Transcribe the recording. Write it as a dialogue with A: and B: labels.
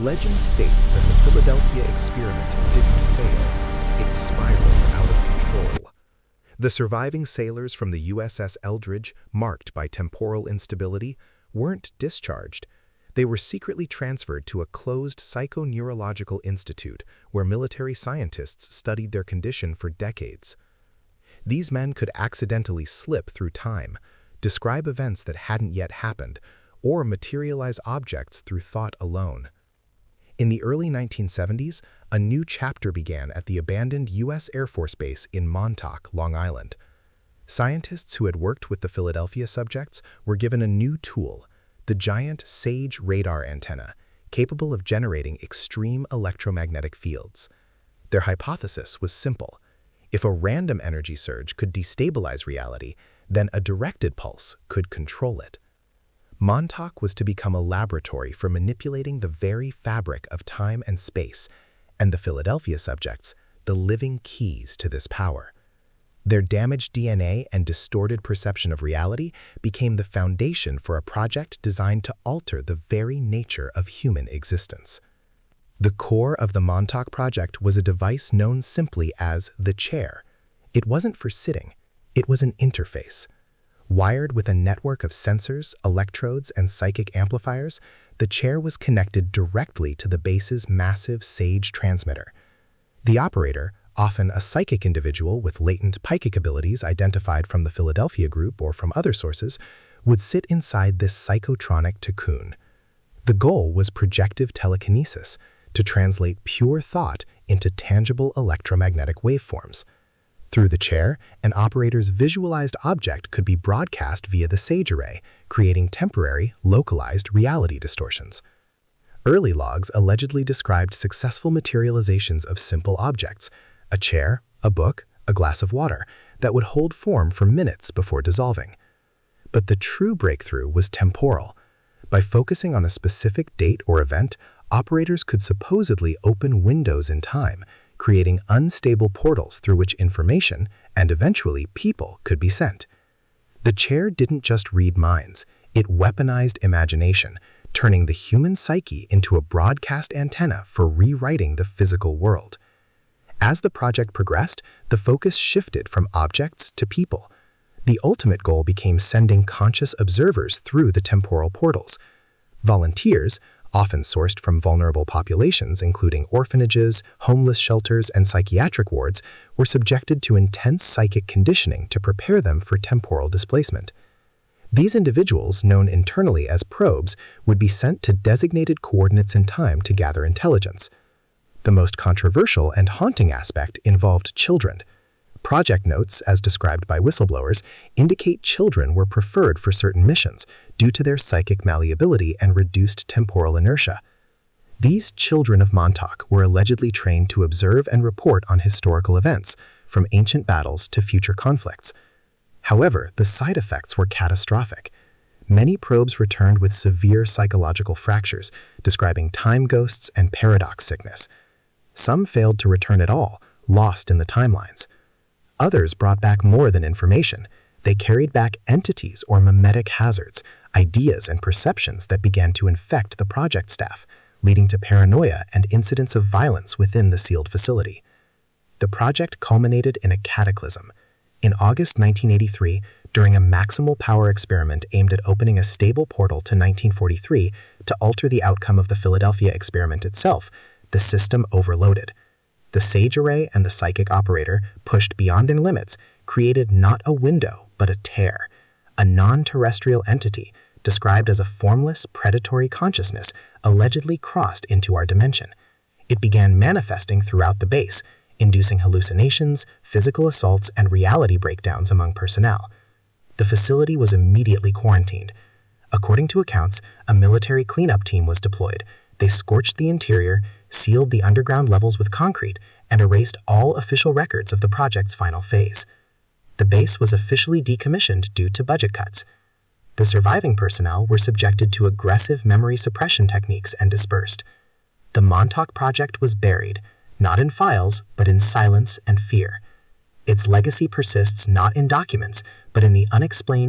A: Legend states that the Philadelphia experiment didn't fail. It spiraled out of control. The surviving sailors from the USS Eldridge, marked by temporal instability, weren't discharged. They were secretly transferred to a closed psychoneurological institute where military scientists studied their condition for decades. These men could accidentally slip through time, describe events that hadn't yet happened, or materialize objects through thought alone. In the early 1970s, a new chapter began at the abandoned U.S. Air Force Base in Montauk, Long Island. Scientists who had worked with the Philadelphia subjects were given a new tool, the giant SAGE radar antenna, capable of generating extreme electromagnetic fields. Their hypothesis was simple. If a random energy surge could destabilize reality, then a directed pulse could control it. Montauk was to become a laboratory for manipulating the very fabric of time and space, and the Philadelphia subjects, the living keys to this power. Their damaged DNA and distorted perception of reality became the foundation for a project designed to alter the very nature of human existence. The core of the Montauk Project was a device known simply as the chair. It wasn't for sitting, it was an interface. Wired with a network of sensors, electrodes, and psychic amplifiers, the chair was connected directly to the base's massive SAGE transmitter. The operator, often a psychic individual with latent psychic abilities identified from the Philadelphia group or from other sources, would sit inside this psychotronic cocoon. The goal was projective telekinesis, to translate pure thought into tangible electromagnetic waveforms. Through the chair, an operator's visualized object could be broadcast via the SAGE array, creating temporary, localized reality distortions. Early logs allegedly described successful materializations of simple objects, a chair, a book, a glass of water, that would hold form for minutes before dissolving. But the true breakthrough was temporal. By focusing on a specific date or event, operators could supposedly open windows in time, creating unstable portals through which information, and eventually people, could be sent. The chair didn't just read minds, it weaponized imagination, turning the human psyche into a broadcast antenna for rewriting the physical world. As the project progressed, the focus shifted from objects to people. The ultimate goal became sending conscious observers through the temporal portals. Volunteers, often sourced from vulnerable populations including orphanages, homeless shelters, and psychiatric wards, were subjected to intense psychic conditioning to prepare them for temporal displacement. These individuals, known internally as probes, would be sent to designated coordinates in time to gather intelligence. The most controversial and haunting aspect involved children. Project notes, as described by whistleblowers, indicate children were preferred for certain missions due to their psychic malleability and reduced temporal inertia. These children of Montauk were allegedly trained to observe and report on historical events, from ancient battles to future conflicts. However, the side effects were catastrophic. Many probes returned with severe psychological fractures, describing time ghosts and paradox sickness. Some failed to return at all, lost in the timelines. Others brought back more than information. They carried back entities or mimetic hazards, ideas and perceptions that began to infect the project staff, leading to paranoia and incidents of violence within the sealed facility. The project culminated in a cataclysm. In August 1983, during a maximal power experiment aimed at opening a stable portal to 1943 to alter the outcome of the Philadelphia experiment itself, the system overloaded. The SAGE array and the psychic operator, pushed beyond their limits, created not a window, but a tear, a non-terrestrial entity, described as a formless, predatory consciousness, allegedly crossed into our dimension. It began manifesting throughout the base, inducing hallucinations, physical assaults, and reality breakdowns among personnel. The facility was immediately quarantined. According to accounts, a military cleanup team was deployed. They scorched the interior, sealed the underground levels with concrete, and erased all official records of the project's final phase. The base was officially decommissioned due to budget cuts. The surviving personnel were subjected to aggressive memory suppression techniques and dispersed. The Montauk Project was buried, not in files, but in silence and fear. Its legacy persists not in documents, but in the unexplained